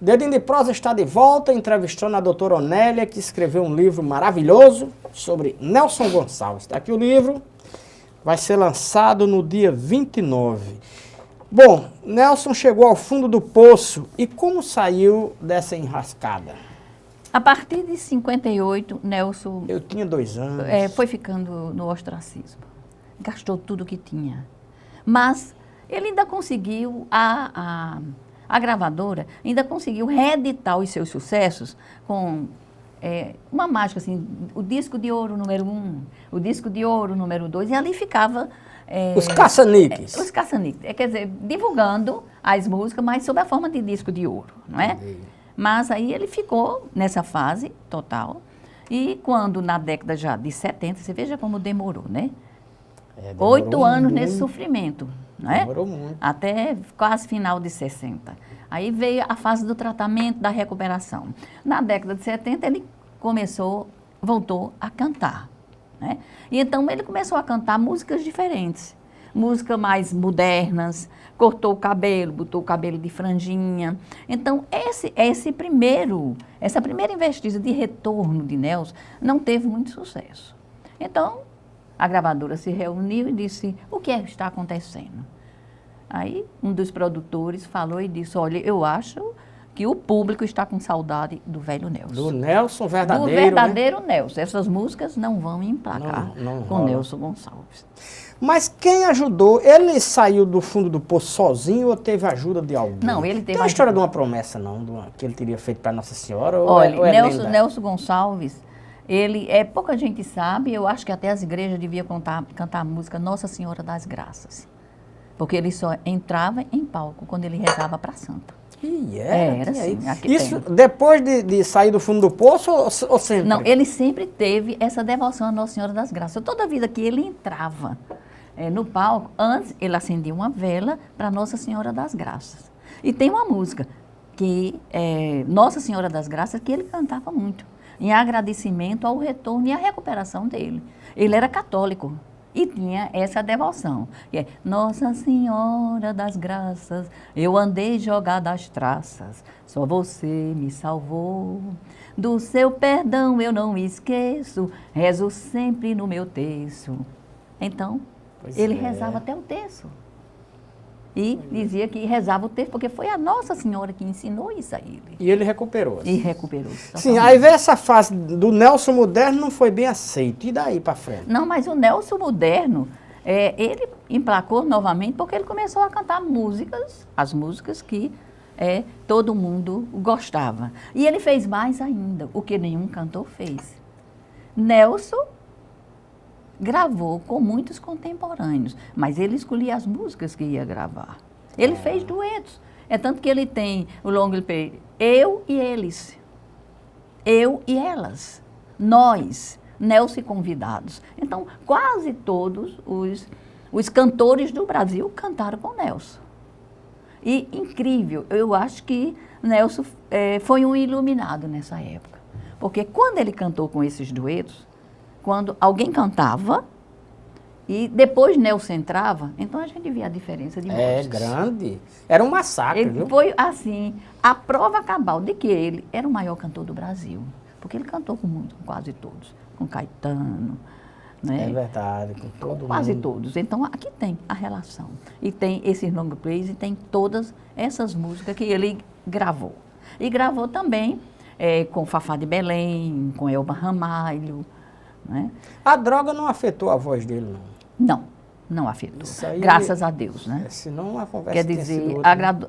Dedinho de Prosa está de volta, entrevistando a doutora Onélia, que escreveu um livro maravilhoso sobre Nelson Gonçalves. Está aqui o livro, vai ser lançado no dia 29. Bom, Nelson chegou ao fundo do poço e como saiu dessa enrascada? A partir de 58, Nelson... Eu tinha 2 anos. Foi ficando no ostracismo. Gastou tudo que tinha. Mas ele ainda conseguiu, a gravadora ainda conseguiu reeditar os seus sucessos com uma mágica, assim, o disco de ouro número 1, o disco de ouro número 2, e ali ficava... os caça-níqueis. Os caça-níqueis, quer dizer, divulgando as músicas, mas sob a forma de disco de ouro, não é? Mas aí ele ficou nessa fase total, e quando na década já de 70, você veja como demorou, né? 8 anos nesse sofrimento, não é? Demorou muito. Até quase final de 60. Aí veio a fase do tratamento, da recuperação. Na década de 70, ele voltou a cantar, né? E então ele começou a cantar músicas diferentes, músicas mais modernas, cortou o cabelo, botou o cabelo de franjinha. Então, essa primeira investida de retorno de Nelson não teve muito sucesso. Então, a gravadora se reuniu e disse, o que está acontecendo? Aí, um dos produtores falou e disse, olha, eu acho que o público está com saudade do velho Nelson. Do Nelson verdadeiro, do verdadeiro, né? Nelson. Essas músicas não vão emplacar com Nelson Gonçalves. Mas quem ajudou? Ele saiu do fundo do poço sozinho ou teve ajuda de alguém? Não, ele teve... Tem uma história de uma promessa, não? Que ele teria feito para Nossa Senhora? Olha, Nelson Gonçalves, pouca gente sabe, eu acho que até as igrejas deviam cantar a música Nossa Senhora das Graças. Porque ele só entrava em palco quando ele rezava para a Santa. Era assim. Isso depois de sair do fundo do poço ou sempre? Não, ele sempre teve essa devoção à Nossa Senhora das Graças. Toda a vida que ele entrava no palco, antes ele acendia uma vela para Nossa Senhora das Graças. E tem uma música que Nossa Senhora das Graças que ele cantava muito, em agradecimento ao retorno e à recuperação dele. Ele era católico. E tinha essa devoção, que é Nossa Senhora das Graças, eu andei jogada às traças, só você me salvou. Do seu perdão eu não me esqueço, rezo sempre no meu terço. Então, ele rezava até o terço. E dizia que rezava o terço, porque foi a Nossa Senhora que ensinou isso a ele. E ele recuperou. E recuperou. Sim, aí veio essa fase do Nelson moderno, não foi bem aceito. E daí para frente? Não, mas o Nelson moderno, ele emplacou novamente porque ele começou a cantar as músicas que todo mundo gostava. E ele fez mais ainda, o que nenhum cantor fez. Nelson gravou com muitos contemporâneos, mas ele escolhia as músicas que ia gravar. Ele fez duetos. É tanto que ele tem o long play, eu e eles, eu e elas, nós, Nelson e convidados. Então, quase todos os cantores do Brasil cantaram com Nelson. E incrível, eu acho que Nelson foi um iluminado nessa época. Porque quando ele cantou com esses duetos, quando alguém cantava e depois Nelson entrava, então a gente via a diferença de músicas. Grande. Era um massacre, viu? Foi assim, a prova cabal de que ele era o maior cantor do Brasil. Porque ele cantou com quase todos. Com Caetano, né? É verdade, com todo mundo. Quase todos. Então aqui tem a relação. E tem esses long plays e tem todas essas músicas que ele gravou. E gravou também com Fafá de Belém, com Elba Ramalho. Né? A droga não afetou a voz dele, não? Não afetou. Aí, graças a Deus, né? Senão a conversa quer dizer,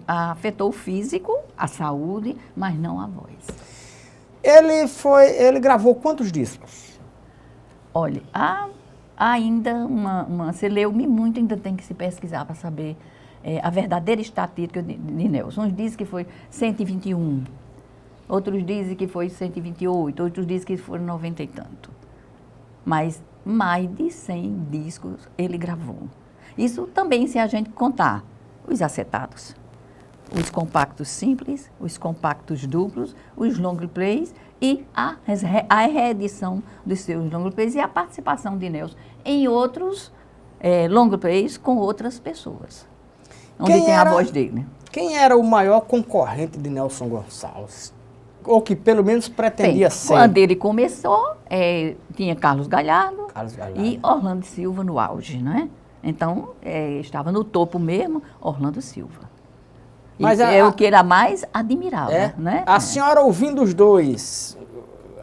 afetou o físico, a saúde, mas não a voz. Ele gravou quantos discos? Olha, há ainda você leu-me muito, ainda tem que se pesquisar para saber a verdadeira estatística de Nelson. Uns dizem que foi 121, outros dizem que foi 128, outros dizem que foram 90 e tanto. Mas mais de 100 discos ele gravou. Isso também se a gente contar os acetados, os compactos simples, os compactos duplos, os long plays e a reedição dos seus long plays e a participação de Nelson em outros long plays com outras pessoas, onde tem a voz dele. Quem era o maior concorrente de Nelson Gonçalves? Ou que pelo menos pretendia ser? Quando ele começou, tinha Carlos Galhardo, e Orlando Silva no auge, não é? Então, estava no topo mesmo, Orlando Silva. Mas o que ele mais admirava, né? A senhora ouvindo os dois,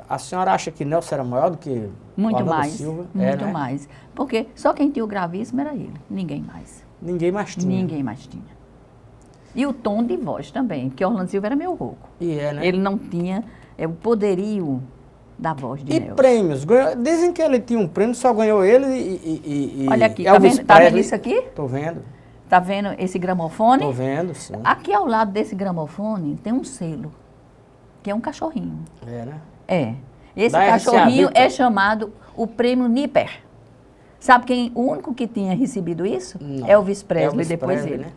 a senhora acha que Nelson era maior do que Orlando Silva? Muito mais. Porque só quem tinha o gravíssimo era ele, ninguém mais. Ninguém mais tinha. Ninguém mais tinha. E o tom de voz também, porque Orlando Silva era meio rouco. Né? Ele não tinha o poderio da voz de Nelson. E prêmios? Dizem que ele tinha um prêmio, só ganhou ele e olha aqui, Elvis tá vendo isso aqui? Tô vendo. Tá vendo esse gramofone? Tô vendo, sim. Aqui ao lado desse gramofone tem um selo, que é um cachorrinho. Né? Esse cachorrinho é chamado o Prêmio Nipper. Sabe quem, o único que tinha recebido isso? Não. Elvis Presley, Elvis depois Presley, ele. né?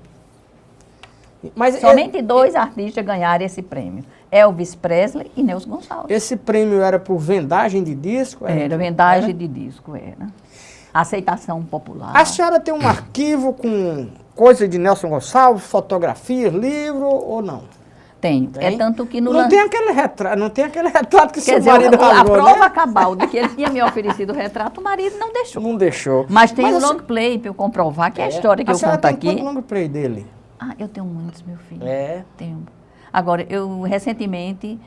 Mas somente dois artistas ganharam esse prêmio. Elvis Presley e Nelson Gonçalves. Esse prêmio era por vendagem de disco? Era vendagem de disco, era. Aceitação popular. A senhora tem um arquivo com coisa de Nelson Gonçalves, fotografias, livro ou não? Tem. É tanto que no... Não tem aquele retrato que seu dizer, marido rasgou, a prova né? cabal de que ele tinha me oferecido o retrato, o marido não deixou. Não deixou. Mas tem um long play para eu comprovar, que é a história que eu conto aqui. Quanto long play dele? Eu tenho muitos, meu filho. Tenho. Agora, eu recentemente,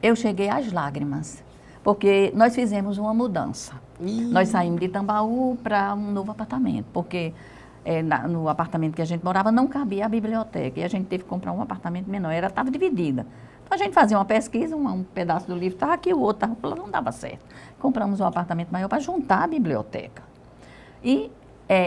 eu cheguei às lágrimas, porque nós fizemos uma mudança. Nós saímos de Tambaú para um novo apartamento, porque no apartamento que a gente morava não cabia a biblioteca, e a gente teve que comprar um apartamento menor, estava dividida. Então, a gente fazia uma pesquisa, um pedaço do livro estava aqui, o outro estava, não dava certo. Compramos um apartamento maior para juntar a biblioteca. E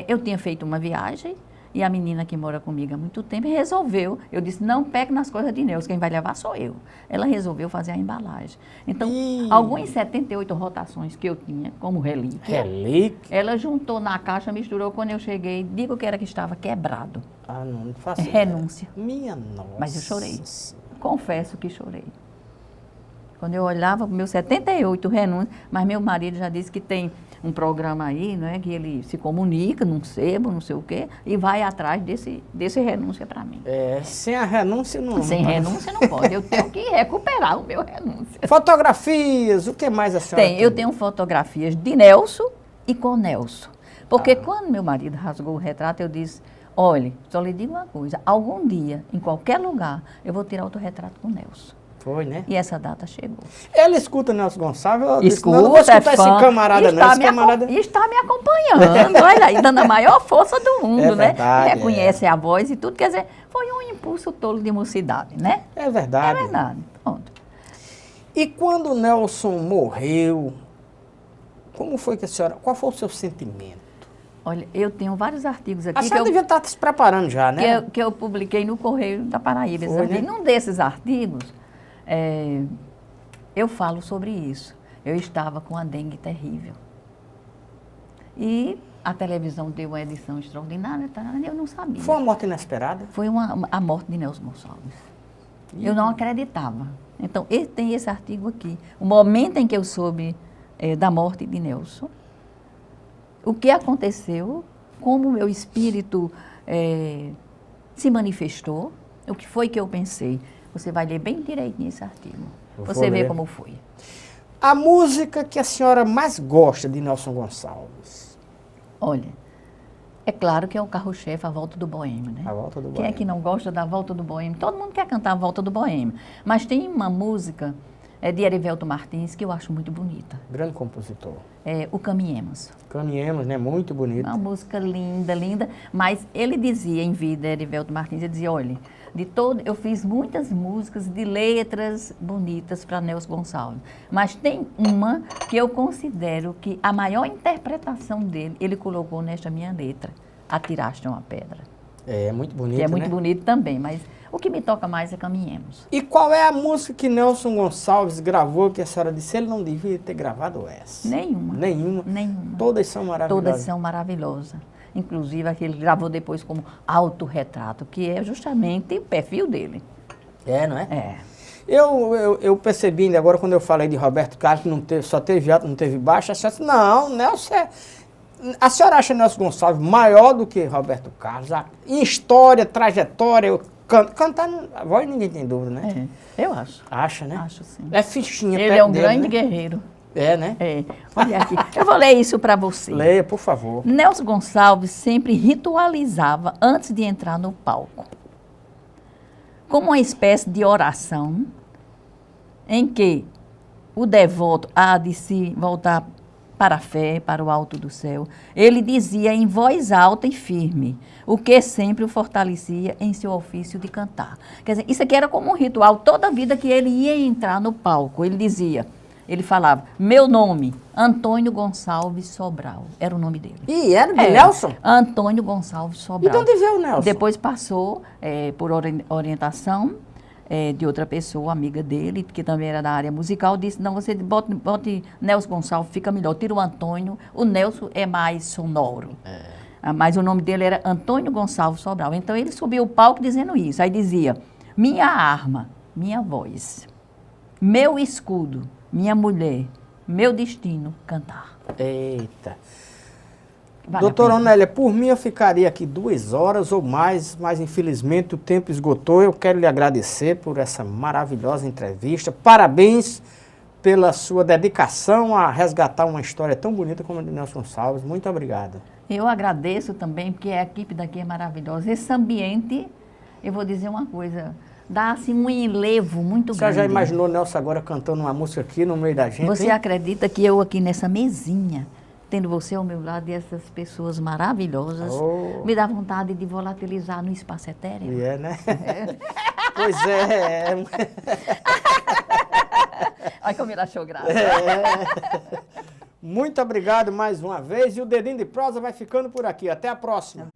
eu tinha feito uma viagem, e a menina que mora comigo há muito tempo resolveu, eu disse, não pegue nas coisas de Neuza, quem vai levar sou eu. Ela resolveu fazer a embalagem. Então, algumas 78 rotações que eu tinha como relíquia, ela juntou na caixa, misturou, quando eu cheguei, digo que era que estava quebrado. Não faço renúncia. Minha nossa. Mas eu chorei. Confesso que chorei. Quando eu olhava para o meu 78 renúncia, mas meu marido já disse que tem um programa aí, não é, que ele se comunica num sebo, não sei o quê, e vai atrás desse renúncia para mim. Sem a renúncia não... Sem renúncia não pode, eu tenho que recuperar o meu renúncia. Fotografias, o que mais a senhora tem? Eu tenho fotografias de Nelson e com Nelson. Porque quando meu marido rasgou o retrato, eu disse, olha, só lhe digo uma coisa, algum dia, em qualquer lugar, eu vou tirar autorretrato com Nelson. Foi, né? E essa data chegou. Ela escuta Nelson Gonçalves? Escuta, não vou escutar esse camarada, não. Está me acompanhando, olha aí, dando a maior força do mundo, né? Reconhece a voz e tudo, quer dizer, foi um impulso tolo de mocidade, né? É verdade. É verdade, pronto. E quando o Nelson morreu, como foi que a senhora, qual foi o seu sentimento? Olha, eu tenho vários artigos aqui. A senhora devia estar se preparando já, né? Que eu publiquei no Correio da Paraíba. Foi, né? Num desses artigos, eu falo sobre isso. Eu estava com a dengue terrível. E a televisão deu uma edição extraordinária, eu não sabia. Foi uma morte inesperada? Foi a morte de Nelson Gonçalves. Eu não acreditava. Então, tem esse artigo aqui. O momento em que eu soube da morte de Nelson, o que aconteceu, como o meu espírito se manifestou, o que foi que eu pensei. Você vai ler bem direitinho esse artigo. Você vê como foi. A música que a senhora mais gosta de Nelson Gonçalves? Olha, é claro que é o carro-chefe, A Volta do Boêmio, né? A Volta do Boêmio. Quem é que não gosta da Volta do Boêmio? Todo mundo quer cantar A Volta do Boêmio. Mas tem uma música de Erivelto Martins que eu acho muito bonita. Grande compositor. O Caminhemos. Caminhemos, né? Muito bonito. Uma música linda, linda. Mas ele dizia em vida, Erivelto Martins, ele dizia, olha, eu fiz muitas músicas de letras bonitas para Nelson Gonçalves, mas tem uma que eu considero que a maior interpretação dele, ele colocou nesta minha letra, Atiraste uma Pedra. É muito bonito, que é muito bonito também, mas o que me toca mais é Caminhemos. E qual é a música que Nelson Gonçalves gravou que a senhora disse ele não devia ter gravado essa? Nenhuma. Nenhuma? Nenhuma. Todas são maravilhosas? Todas são maravilhosas. Inclusive, a que ele gravou depois como autorretrato, que é justamente o perfil dele. Não é? É. Eu percebi ainda agora, quando eu falei de Roberto Carlos, que não teve baixo, a senhora disse, não, Nelson A senhora acha Nelson Gonçalves maior do que Roberto Carlos? Em história, trajetória, cantar, a voz ninguém tem dúvida, né? É, eu acho. Acha, né? Acho sim. É fichinha. Ele é um dele, grande né? guerreiro. É, né? É. Olha aqui, eu vou ler isso para você. Leia, por favor. Nelson Gonçalves sempre ritualizava antes de entrar no palco, como uma espécie de oração em que o devoto há de se voltar para a fé, para o alto do céu. Ele dizia em voz alta e firme, o que sempre o fortalecia em seu ofício de cantar. Quer dizer, isso aqui era como um ritual. Toda vida que ele ia entrar no palco, ele dizia, ele falava, meu nome, Antônio Gonçalves Sobral. Era o nome dele. E era de Nelson? Antônio Gonçalves Sobral. E de onde veio o Nelson? Depois passou, por orientação de outra pessoa, amiga dele, que também era da área musical, disse, não, você bote Nelson Gonçalves, fica melhor. Tira o Antônio, o Nelson é mais sonoro. Mas o nome dele era Antônio Gonçalves Sobral. Então ele subiu o palco dizendo isso. Aí dizia, minha arma, minha voz, meu escudo, minha mulher, meu destino, cantar. Eita. Vale Doutora Onélia, por mim eu ficaria aqui 2 horas ou mais, mas infelizmente o tempo esgotou. Eu quero lhe agradecer por essa maravilhosa entrevista. Parabéns pela sua dedicação a resgatar uma história tão bonita como a de Nelson Gonçalves. Muito obrigado. Eu agradeço também, porque a equipe daqui é maravilhosa. Esse ambiente, eu vou dizer uma coisa, dá assim um enlevo muito grande. Você já imaginou Nelson agora cantando uma música aqui no meio da gente? Você acredita que eu aqui nessa mesinha, tendo você ao meu lado e essas pessoas maravilhosas, me dá vontade de volatilizar no espaço etéreo? Né? Pois é. Olha como ele achou graça. Muito obrigado mais uma vez. E o Dedinho de Prosa vai ficando por aqui. Até a próxima.